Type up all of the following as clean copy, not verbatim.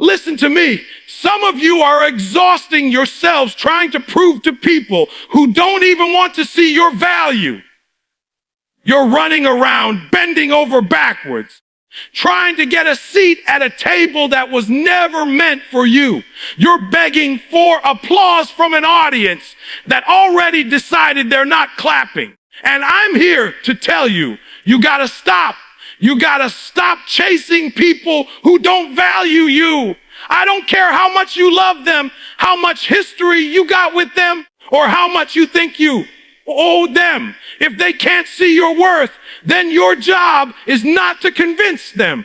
Listen to me. Some of you are exhausting yourselves trying to prove to people who don't even want to see your value. You're running around, bending over backwards, trying to get a seat at a table that was never meant for you. You're begging for applause from an audience that already decided they're not clapping. And I'm here to tell you, you gotta stop. You gotta stop chasing people who don't value you. I don't care how much you love them, how much history you got with them, or how much you think you owe them. If they can't see your worth, then your job is not to convince them.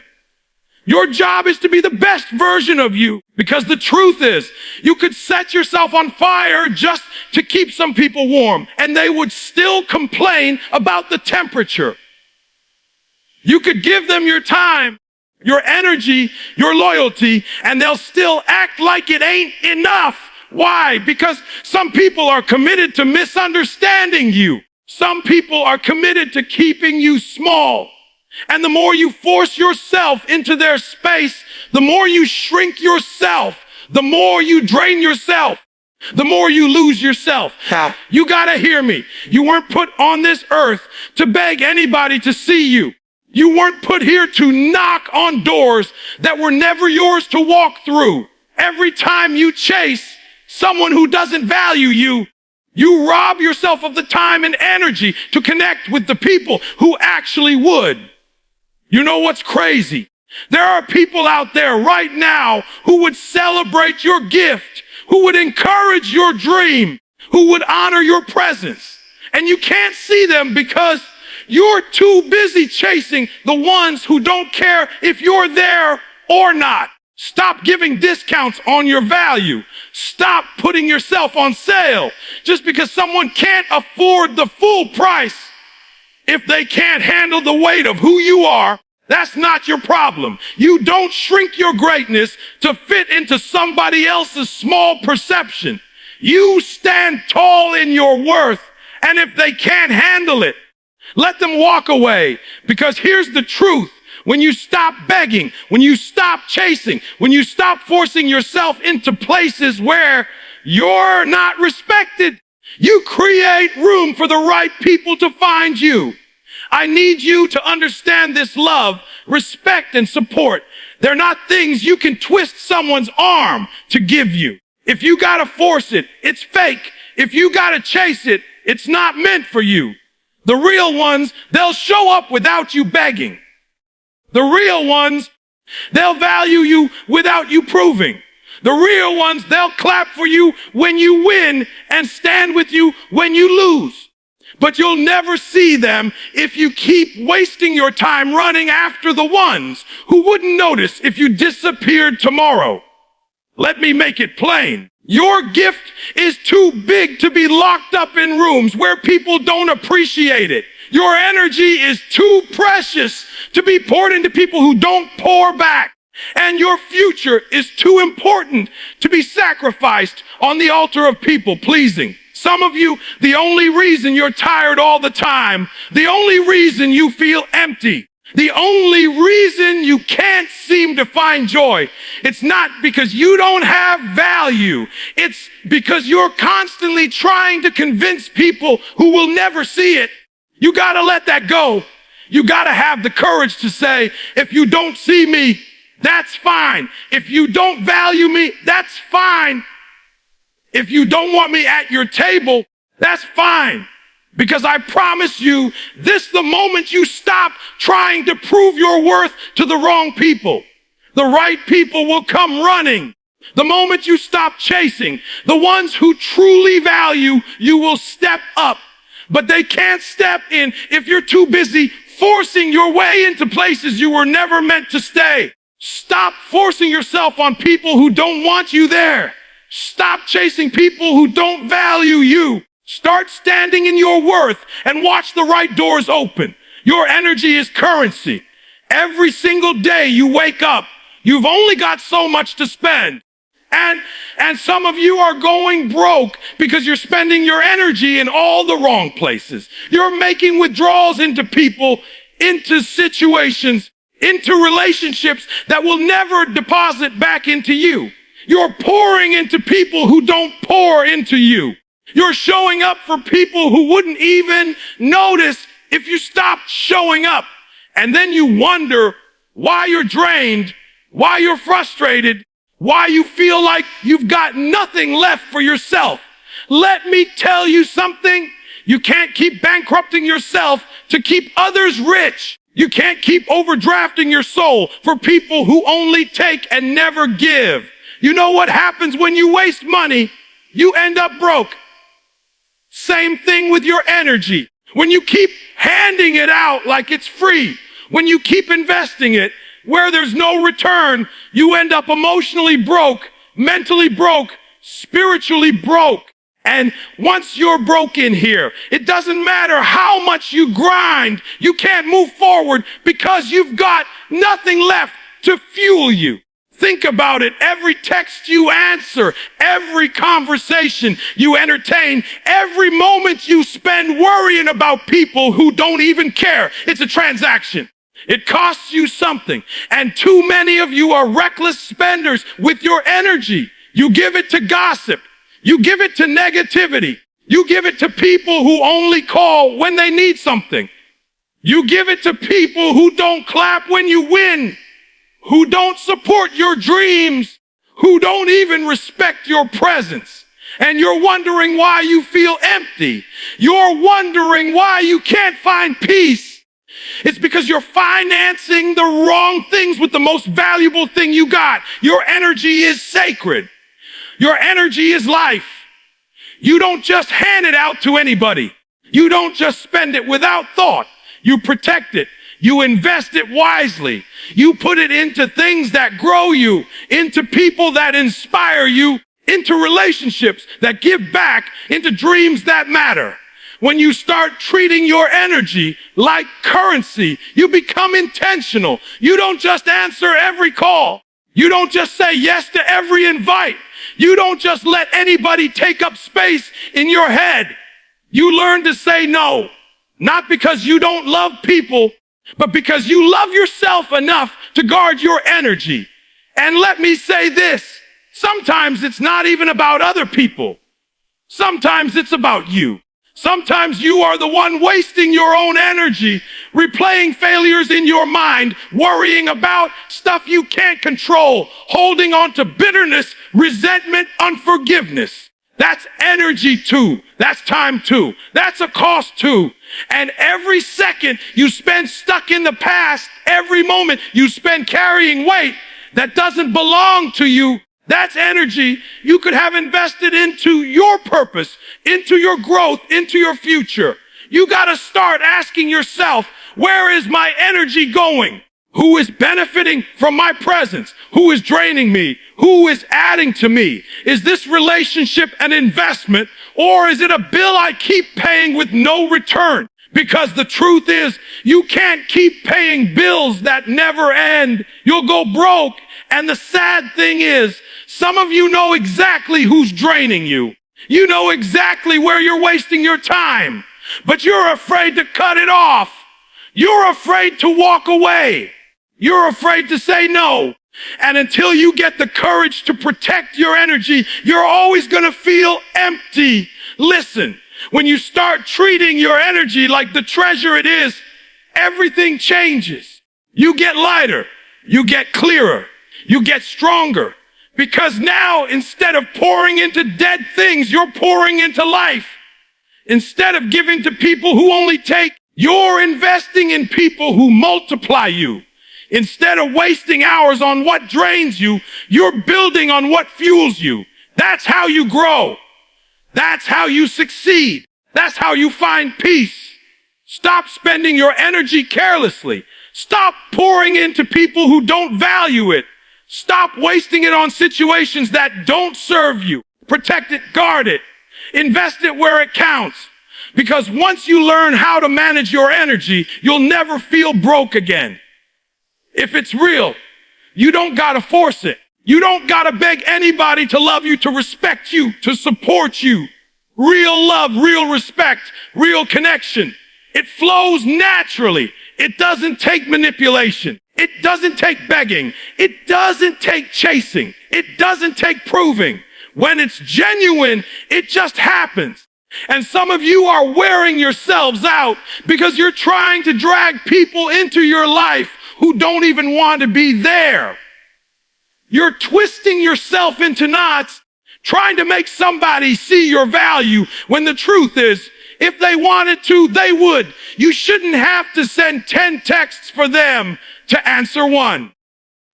Your job is to be the best version of you. Because the truth is, you could set yourself on fire just to keep some people warm, and they would still complain about the temperature. You could give them your time, your energy, your loyalty, and they'll still act like it ain't enough. Why? Because some people are committed to misunderstanding you. Some people are committed to keeping you small. And the more you force yourself into their space, the more you shrink yourself, the more you drain yourself, the more you lose yourself. You gotta hear me. You weren't put on this earth to beg anybody to see you. You weren't put here to knock on doors that were never yours to walk through. Every time you chase someone who doesn't value you, you rob yourself of the time and energy to connect with the people who actually would. You know what's crazy? There are people out there right now who would celebrate your gift, who would encourage your dream, who would honor your presence. And you can't see them because you're too busy chasing the ones who don't care if you're there or not. Stop giving discounts on your value. Stop putting yourself on sale just because someone can't afford the full price. If they can't handle the weight of who you are, that's not your problem. You don't shrink your greatness to fit into somebody else's small perception. You stand tall in your worth, and if they can't handle it, let them walk away. Because here's the truth. When you stop begging, when you stop chasing, when you stop forcing yourself into places where you're not respected, you create room for the right people to find you. I need you to understand this love, respect, and support. They're not things you can twist someone's arm to give you. If you gotta force it, it's fake. If you gotta chase it, it's not meant for you. The real ones, they'll show up without you begging. The real ones, they'll value you without you proving. The real ones, they'll clap for you when you win and stand with you when you lose. But you'll never see them if you keep wasting your time running after the ones who wouldn't notice if you disappeared tomorrow. Let me make it plain. Your gift is too big to be locked up in rooms where people don't appreciate it. Your energy is too precious to be poured into people who don't pour back. And your future is too important to be sacrificed on the altar of people pleasing. Some of you, the only reason you're tired all the time, the only reason you feel empty, the only reason you can't seem to find joy, it's not because you don't have value. It's because you're constantly trying to convince people who will never see it. You gotta let that go. You gotta have the courage to say, if you don't see me, that's fine. If you don't value me, that's fine. If you don't want me at your table, that's fine. Because I promise you, the moment you stop trying to prove your worth to the wrong people, the right people will come running. The moment you stop chasing, the ones who truly value you will step up. But they can't step in if you're too busy forcing your way into places you were never meant to stay. Stop forcing yourself on people who don't want you there. Stop chasing people who don't value you. Start standing in your worth and watch the right doors open. Your energy is currency. Every single day you wake up, you've only got so much to spend. And some of you are going broke because you're spending your energy in all the wrong places. You're making withdrawals into people, into situations, into relationships that will never deposit back into you. You're pouring into people who don't pour into you. You're showing up for people who wouldn't even notice if you stopped showing up. And then you wonder why you're drained, why you're frustrated, why you feel like you've got nothing left for yourself. Let me tell you something. You can't keep bankrupting yourself to keep others rich. You can't keep overdrafting your soul for people who only take and never give. You know what happens when you waste money? You end up broke. Same thing with your energy. When you keep handing it out like it's free, when you keep investing it where there's no return, you end up emotionally broke, mentally broke, spiritually broke. And once you're broken here, it doesn't matter how much you grind, you can't move forward because you've got nothing left to fuel you. Think about it. Every text you answer, every conversation you entertain, every moment you spend worrying about people who don't even care. It's a transaction. It costs you something. And too many of you are reckless spenders with your energy. You give it to gossip. You give it to negativity. You give it to people who only call when they need something. You give it to people who don't clap when you win, who don't support your dreams, who don't even respect your presence. And you're wondering why you feel empty. You're wondering why you can't find peace. It's because you're financing the wrong things with the most valuable thing you got. Your energy is sacred. Your energy is life. You don't just hand it out to anybody. You don't just spend it without thought. You protect it. You invest it wisely. You put it into things that grow you, into people that inspire you, into relationships that give back, into dreams that matter. When you start treating your energy like currency, you become intentional. You don't just answer every call. You don't just say yes to every invite. You don't just let anybody take up space in your head. You learn to say no, not because you don't love people, but because you love yourself enough to guard your energy. And let me say this, sometimes it's not even about other people. Sometimes it's about you. Sometimes you are the one wasting your own energy, replaying failures in your mind, worrying about stuff you can't control, holding on to bitterness, resentment, unforgiveness. That's energy too. That's time too. That's a cost too. And every second you spend stuck in the past, every moment you spend carrying weight that doesn't belong to you, that's energy you could have invested into your purpose, into your growth, into your future. You got to start asking yourself, where is my energy going? Who is benefiting from my presence? Who is draining me? Who is adding to me? Is this relationship an investment, or is it a bill I keep paying with no return? Because the truth is, you can't keep paying bills that never end. You'll go broke. And the sad thing is, some of you know exactly who's draining you. You know exactly where you're wasting your time, but you're afraid to cut it off. You're afraid to walk away. You're afraid to say no. And until you get the courage to protect your energy, you're always going to feel empty. Listen, when you start treating your energy like the treasure it is, everything changes. You get lighter. You get clearer. You get stronger. Because now, instead of pouring into dead things, you're pouring into life. Instead of giving to people who only take, you're investing in people who multiply you. Instead of wasting hours on what drains you, you're building on what fuels you. That's how you grow. That's how you succeed. That's how you find peace. Stop spending your energy carelessly. Stop pouring into people who don't value it. Stop wasting it on situations that don't serve you. Protect it, guard it, invest it where it counts. Because once you learn how to manage your energy, you'll never feel broke again. If it's real, you don't gotta force it. You don't gotta beg anybody to love you, to respect you, to support you. Real love, real respect, real connection. It flows naturally. It doesn't take manipulation. It doesn't take begging. It doesn't take chasing. It doesn't take proving. When it's genuine, it just happens. And some of you are wearing yourselves out because you're trying to drag people into your life who don't even want to be there. You're twisting yourself into knots, trying to make somebody see your value, when the truth is, if they wanted to, they would. You shouldn't have to send 10 texts for them to answer one.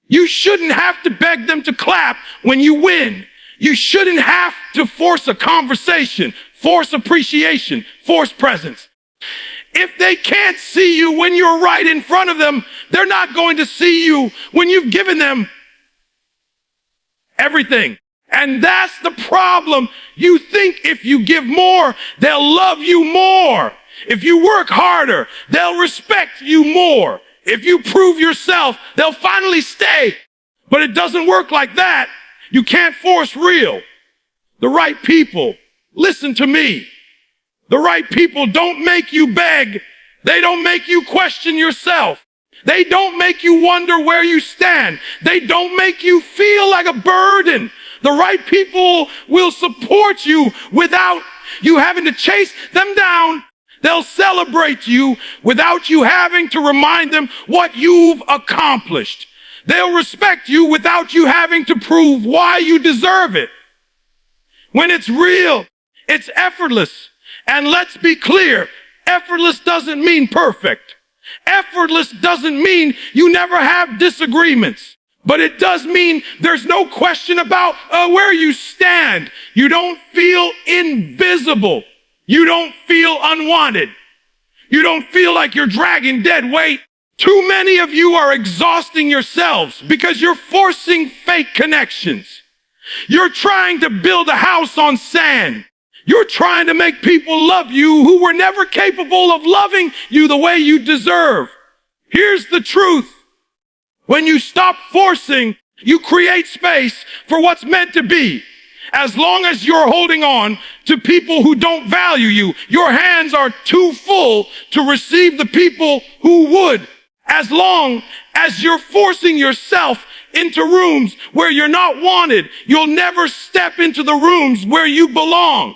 You shouldn't have to beg them to clap when you win. You shouldn't have to force a conversation, force appreciation, force presence. If they can't see you when you're right in front of them, they're not going to see you when you've given them everything. And that's the problem. You think if you give more, they'll love you more. If you work harder, they'll respect you more. If you prove yourself, they'll finally stay. But it doesn't work like that. You can't force real. The right people, listen to me. The right people don't make you beg. They don't make you question yourself. They don't make you wonder where you stand. They don't make you feel like a burden. The right people will support you without you having to chase them down. They'll celebrate you without you having to remind them what you've accomplished. They'll respect you without you having to prove why you deserve it. When it's real, it's effortless. And let's be clear, effortless doesn't mean perfect. Effortless doesn't mean you never have disagreements. But it does mean there's no question about where you stand. You don't feel invisible. You don't feel unwanted. You don't feel like you're dragging dead weight. Too many of you are exhausting yourselves because you're forcing fake connections. You're trying to build a house on sand. You're trying to make people love you who were never capable of loving you the way you deserve. Here's the truth. When you stop forcing, you create space for what's meant to be. As long as you're holding on to people who don't value you, your hands are too full to receive the people who would. As long as you're forcing yourself into rooms where you're not wanted, you'll never step into the rooms where you belong.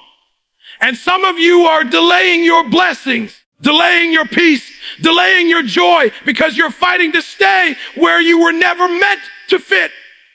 And some of you are delaying your blessings, delaying your peace, delaying your joy because you're fighting to stay where you were never meant to fit.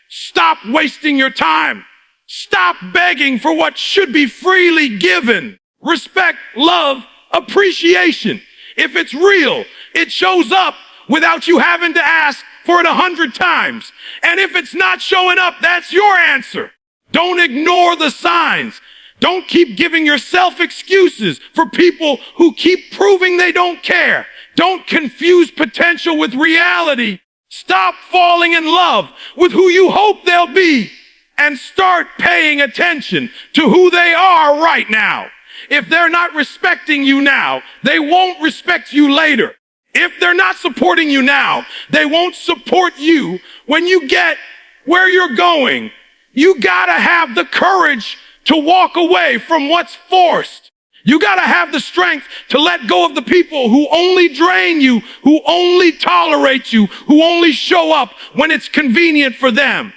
Stop wasting your time. Stop begging for what should be freely given. Respect, love, appreciation. If it's real, it shows up without you having to ask for it 100 times. And if it's not showing up, that's your answer. Don't ignore the signs. Don't keep giving yourself excuses for people who keep proving they don't care. Don't confuse potential with reality. Stop falling in love with who you hope they'll be and start paying attention to who they are right now. If they're not respecting you now, they won't respect you later. If they're not supporting you now, they won't support you when you get where you're going. You gotta have the courage to walk away from what's forced. You gotta have the strength to let go of the people who only drain you, who only tolerate you, who only show up when it's convenient for them.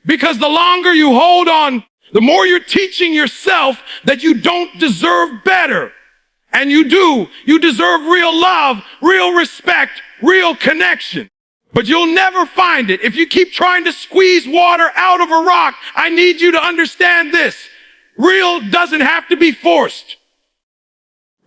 Because the longer you hold on, the more you're teaching yourself that you don't deserve better. And you do. You deserve real love, real respect, real connection. But you'll never find it if you keep trying to squeeze water out of a rock. I need you to understand this. Real doesn't have to be forced.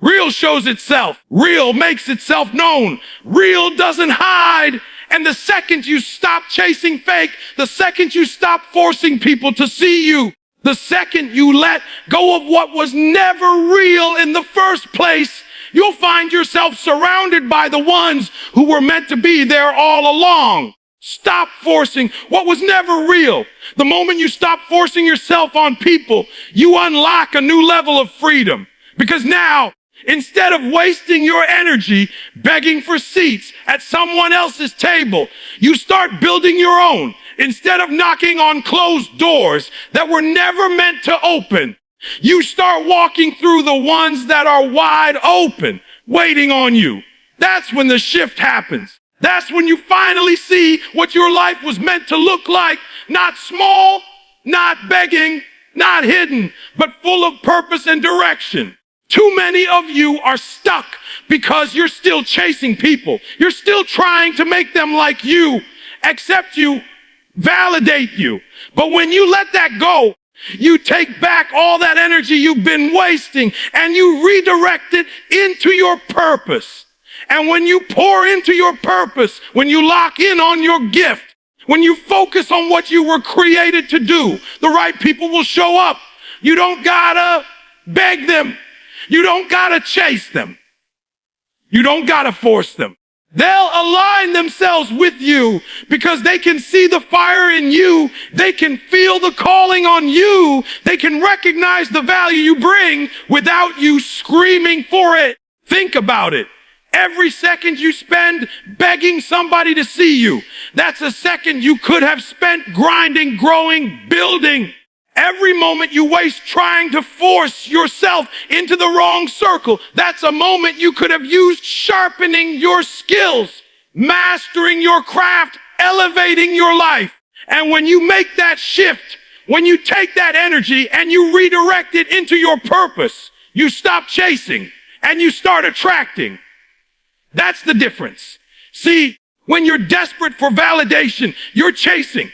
Real shows itself. Real makes itself known. Real doesn't hide. And the second you stop chasing fake, the second you stop forcing people to see you, the second you let go of what was never real in the first place, you'll find yourself surrounded by the ones who were meant to be there all along. Stop forcing what was never real. The moment you stop forcing yourself on people, you unlock a new level of freedom. Because now, instead of wasting your energy begging for seats at someone else's table, you start building your own. Instead of knocking on closed doors that were never meant to open, you start walking through the ones that are wide open, waiting on you. That's when the shift happens. That's when you finally see what your life was meant to look like. Not small, not begging, not hidden, but full of purpose and direction. Too many of you are stuck because you're still chasing people. You're still trying to make them like you, accept you, validate you. But when you let that go, you take back all that energy you've been wasting and you redirect it into your purpose. And when you pour into your purpose, when you lock in on your gift, when you focus on what you were created to do, the right people will show up. You don't gotta beg them. You don't gotta chase them. You don't gotta force them. They'll align themselves with you because they can see the fire in you. They can feel the calling on you. They can recognize the value you bring without you screaming for it. Think about it. Every second you spend begging somebody to see you, that's a second you could have spent grinding, growing, building. Every moment you waste trying to force yourself into the wrong circle, that's a moment you could have used sharpening your skills, mastering your craft, elevating your life. And when you make that shift, when you take that energy and you redirect it into your purpose, you stop chasing and you start attracting. That's the difference. See, when you're desperate for validation, you're chasing.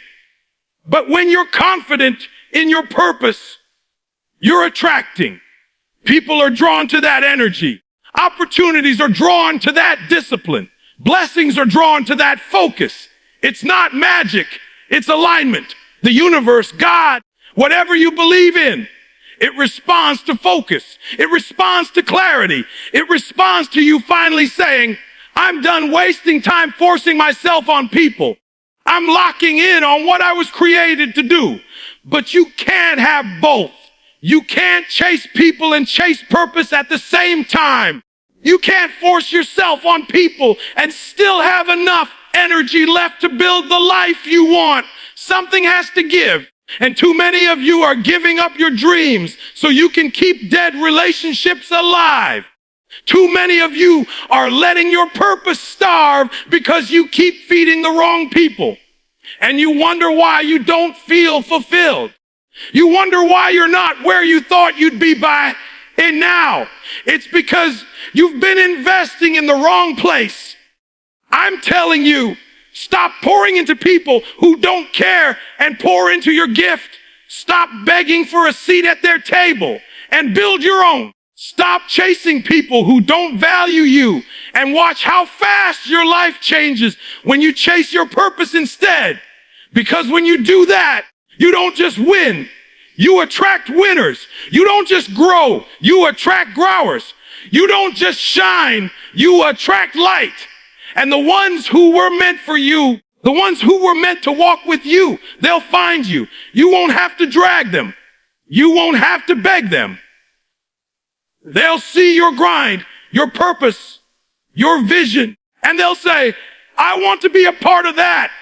But when you're confident in your purpose, you're attracting. People are drawn to that energy. Opportunities are drawn to that discipline. Blessings are drawn to that focus. It's not magic. It's alignment. The universe, God, whatever you believe in, it responds to focus. It responds to clarity. It responds to you finally saying, I'm done wasting time forcing myself on people. I'm locking in on what I was created to do. But you can't have both. You can't chase people and chase purpose at the same time. You can't force yourself on people and still have enough energy left to build the life you want. Something has to give. And too many of you are giving up your dreams so you can keep dead relationships alive. Too many of you are letting your purpose starve because you keep feeding the wrong people. And you wonder why you don't feel fulfilled. You wonder why you're not where you thought you'd be by now. It's because you've been investing in the wrong place. I'm telling you, stop pouring into people who don't care and pour into your gift. Stop begging for a seat at their table and build your own. Stop chasing people who don't value you and watch how fast your life changes when you chase your purpose instead. Because when you do that, you don't just win. You attract winners. You don't just grow. You attract growers. You don't just shine. You attract light. And the ones who were meant for you, the ones who were meant to walk with you, they'll find you. You won't have to drag them. You won't have to beg them. They'll see your grind, your purpose, your vision, and they'll say, I want to be a part of that.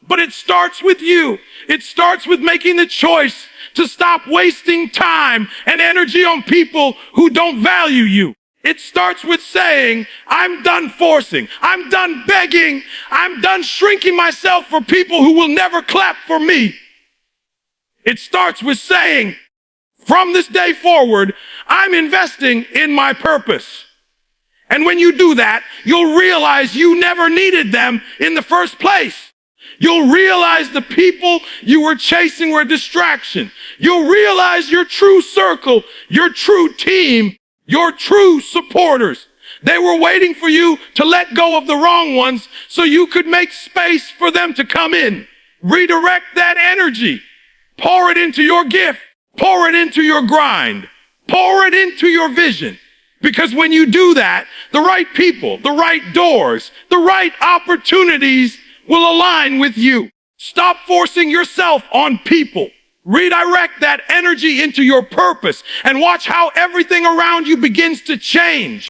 But it starts with you. It starts with making the choice to stop wasting time and energy on people who don't value you. It starts with saying, I'm done forcing. I'm done begging. I'm done shrinking myself for people who will never clap for me. It starts with saying, from this day forward, I'm investing in my purpose. And when you do that, you'll realize you never needed them in the first place. You'll realize the people you were chasing were a distraction. You'll realize your true circle, your true team, your true supporters. They were waiting for you to let go of the wrong ones so you could make space for them to come in. Redirect that energy. Pour it into your gift. Pour it into your grind. Pour it into your vision. Because when you do that, the right people, the right doors, the right opportunities will align with you. Stop forcing yourself on people. Redirect that energy into your purpose and watch how everything around you begins to change.